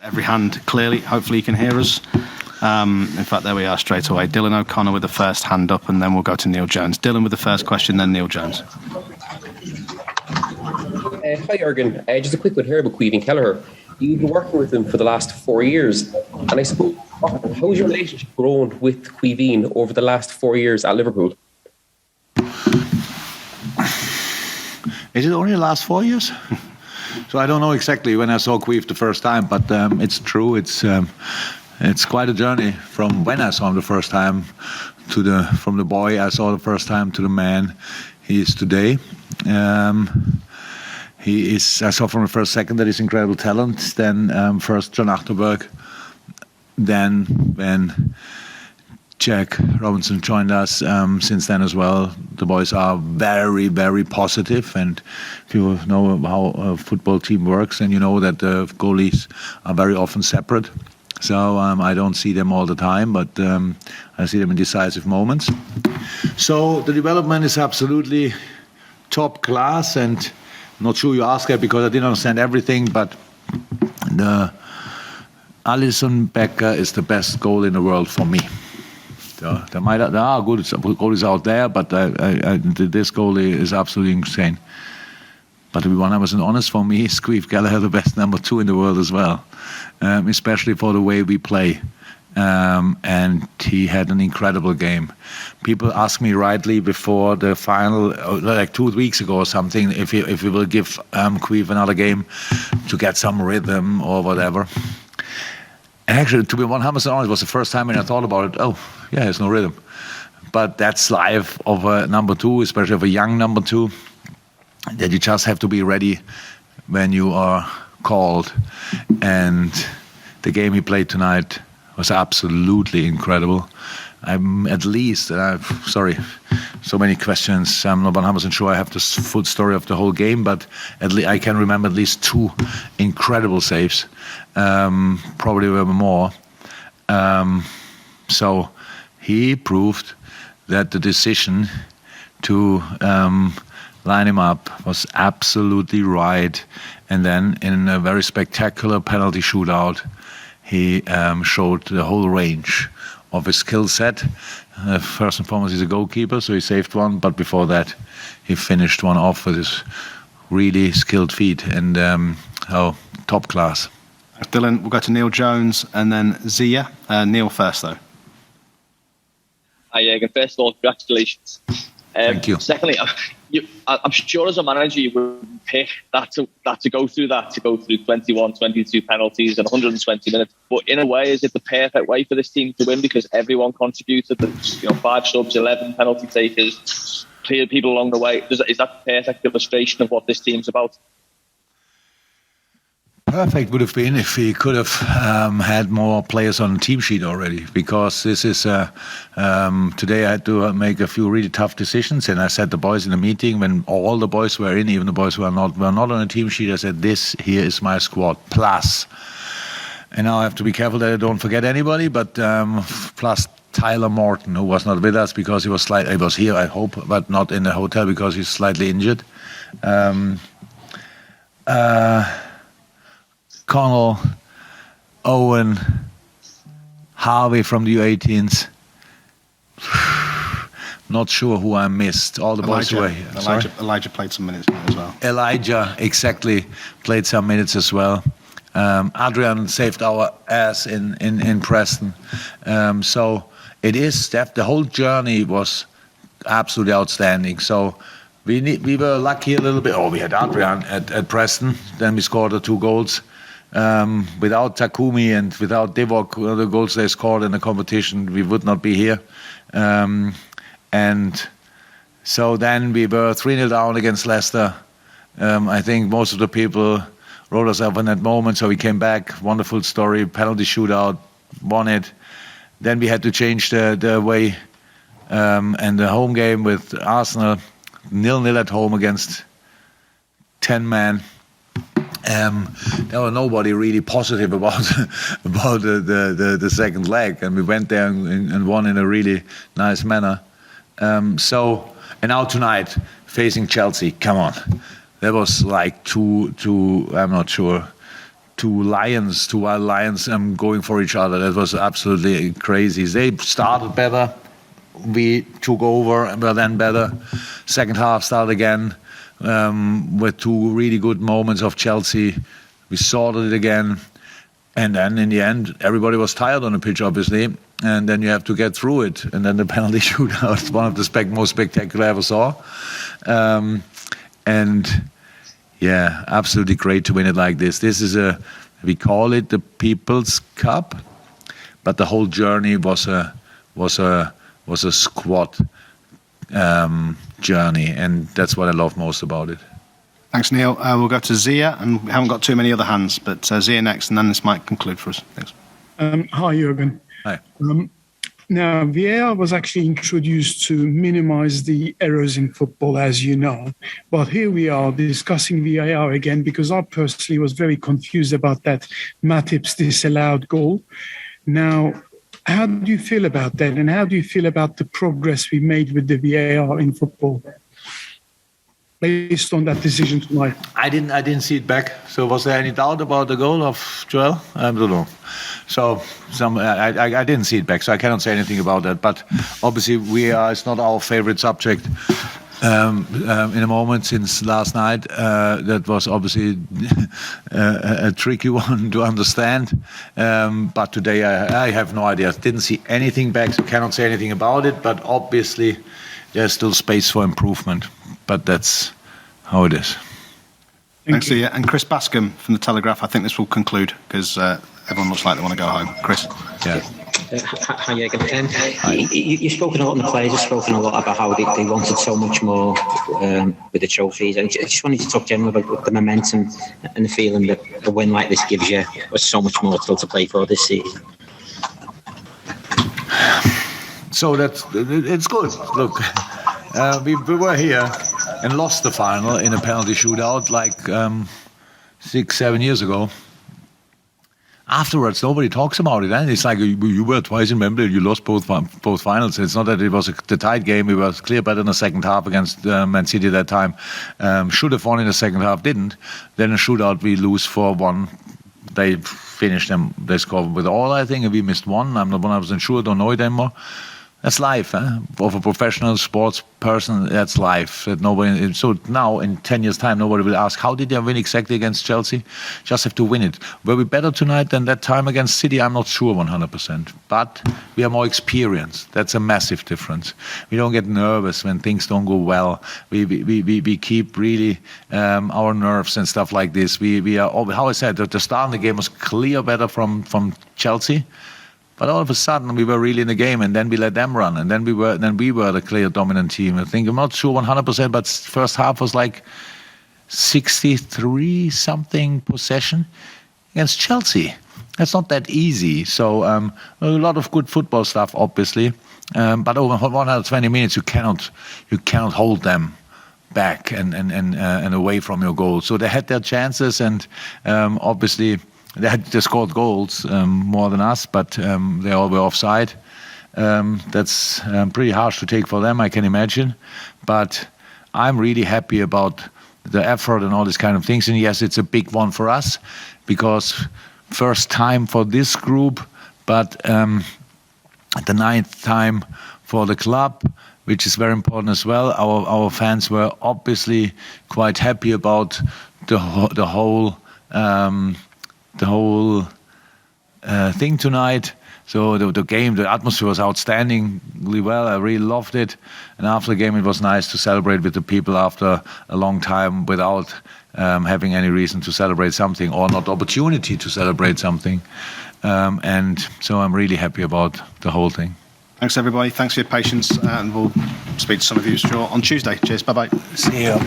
Every hand clearly. Hopefully you can hear us. In fact, there we are straight away. Dylan O'Connor with the first hand up, and then we'll go to Neil Jones. Dylan with the first question, then Neil Jones. Hi, Jurgen. Just a quick one here about Caoimhín Kelleher. You've been working with him for the last 4 years, and I suppose, how has your relationship grown with Caoimhín over the last 4 years at Liverpool? Is it only the last 4 years? So I don't know exactly when I saw Caoimhín the first time, but it's true. It's quite a journey from when I saw him the first time from the boy I saw the first time to the man he is today. I saw from the first second that he's incredible talent. Then first John Achterberg. Then when Jack Robinson joined us, since then as well, the boys are very, very positive. And if you know how a football team works, and you know that the goalies are very often separate. So I don't see them all the time, but I see them in decisive moments. So the development is absolutely top class, and I'm not sure you asked that because I didn't understand everything, but the Alisson Becker is the best goal in the world for me. So there are good goalies out there, but this goalie is absolutely insane. But to be 100% honest, for me, Caoimhín Kelleher the best number 2 in the world as well, especially for the way we play. And he had an incredible game. People asked me rightly before the final, like 2 weeks ago or something, if we will give Caoimhín another game to get some rhythm or whatever. And actually, to be 100% honest, it was the first time when I thought about it. Oh, yeah, there's no rhythm. But that's life of a number 2, especially of a young number 2. That you just have to be ready when you are called. And the game he played tonight was absolutely incredible. I'm at least, sorry, so many questions. I'm not 100% sure I have the full story of the whole game, but I can remember at least 2 incredible saves. Probably were more. So he proved that the decision to line him up was absolutely right. And then in a very spectacular penalty shootout, he showed the whole range of his skill set. First and foremost, he's a goalkeeper, so he saved one. But before that, he finished one off with his really skilled feet. And top class. Dylan, we'll go to Neil Jones and then Zia. Neil first, though. Hi, Jürgen. First of all, congratulations. Thank you. Secondly, I'm sure as a manager you would pick that to go through 21, 22 penalties and 120 minutes. But in a way, is it the perfect way for this team to win because everyone contributed? 5 subs, 11 penalty takers, cleared people along the way. Is that the perfect illustration of what this team's about? Perfect would have been if we could have had more players on the team sheet already, because this is today I had to make a few really tough decisions, and I said the boys in the meeting when all the boys were in, even the boys who were not on a team sheet, I said this here is my squad plus, and now I have to be careful that I don't forget anybody, but plus Tyler Morton, who was not with us because he was here I hope, but not in the hotel because he's slightly injured. Connell, Owen, Harvey from the U18s. Not sure who I missed. All the boys who were here. Elijah played some minutes as well. Elijah, exactly, played some minutes as well. Adrian saved our ass in Preston. So it is, the whole journey was absolutely outstanding. So we were lucky a little bit. We had Adrian at Preston. Then we scored the 2 goals. Without Takumi and without Divock, the goals they scored in the competition, we would not be here. And so then we were 3-0 down against Leicester. I think most of the people wrote us up in that moment, so we came back. Wonderful story, penalty shootout, won it. Then we had to change the way and the home game with Arsenal, 0-0 at home against 10 men. There was nobody really positive about the second leg, and we went there and won in a really nice manner. And now tonight facing Chelsea, come on, that was like two I'm not sure, two wild lions going for each other. That was absolutely crazy. They started better. We took over and were then better. Second half started again with two really good moments of Chelsea. We sorted it again. And then in the end, everybody was tired on the pitch, obviously. And then you have to get through it. And then the penalty shootout, one of the most spectacular I ever saw. And yeah, absolutely great to win it like this. This is we call it the People's Cup, but the whole journey was a squad journey, and that's what I love most about it. Thanks, Neil. We'll go to Zia, and we haven't got too many other hands, but Zia next, and then this might conclude for us. Thanks. Hi, Jurgen. Hi. Now, VAR was actually introduced to minimize the errors in football, as you know. But here we are discussing VAR again, because I personally was very confused about that Matip's disallowed goal. Now, how do you feel about that? And how do you feel about the progress we made with the VAR in football based on that decision tonight? I didn't see it back. So was there any doubt about the goal of Joel? I don't know. So I didn't see it back, so I cannot say anything about that. But obviously, it's not our favorite subject in a moment since last night. That was obviously a tricky one to understand. But today, I have no idea. Didn't see anything back, so cannot say anything about it. But obviously, there's still space for improvement. But that's how it is. Thanks, Zia. And Chris Bascom from The Telegraph. I think this will conclude because everyone looks like they want to go home. Chris? Yeah. Hi, Jurgen. You've spoken a lot, and the players have spoken a lot about how they wanted so much more with the trophies. And I just wanted to talk generally about the momentum and the feeling that a win like this gives you was so much more still to play for this season. So it's good. Look, we were here and lost the final in a penalty shootout like 6-7 years ago. Afterwards, nobody talks about it. And it's like you were twice in Wembley, you lost both finals. It's not that it was the tight game. We were clear better in the second half against Man City that time. Should have won in the second half, didn't. Then a shootout, we lose 4-1. They finished them. They scored with all, I think, and we missed one. I'm not 100% sure. Don't know it anymore. That's life, of a professional sports person. That's life. That nobody. So now, in 10 years' time, nobody will ask, how did they win exactly against Chelsea? Just have to win it. Were we better tonight than that time against City? I'm not sure 100%. But we are more experienced. That's a massive difference. We don't get nervous when things don't go well. We keep really our nerves and stuff like this. We are, how I said, the start of the game was clear better from Chelsea. But all of a sudden, we were really in the game, and then we let them run, and then we were the clear dominant team. I think I'm not sure 100%, but first half was like 63 something possession against Chelsea. That's not that easy. So a lot of good football stuff, obviously, but over 120 minutes, you cannot hold them back and away from your goal. So they had their chances, and obviously. They scored goals more than us, but they all were offside. That's pretty harsh to take for them, I can imagine. But I'm really happy about the effort and all these kind of things. And yes, it's a big one for us because first time for this group, but the 9th time for the club, which is very important as well. Our fans were obviously quite happy about the whole thing tonight. So the game, the atmosphere was outstandingly well. I really loved it. And after the game, it was nice to celebrate with the people after a long time without having any reason to celebrate something or not opportunity to celebrate something. And so I'm really happy about the whole thing. Thanks, everybody. Thanks for your patience. And we'll speak to some of you on Tuesday. Cheers. Bye-bye. See you.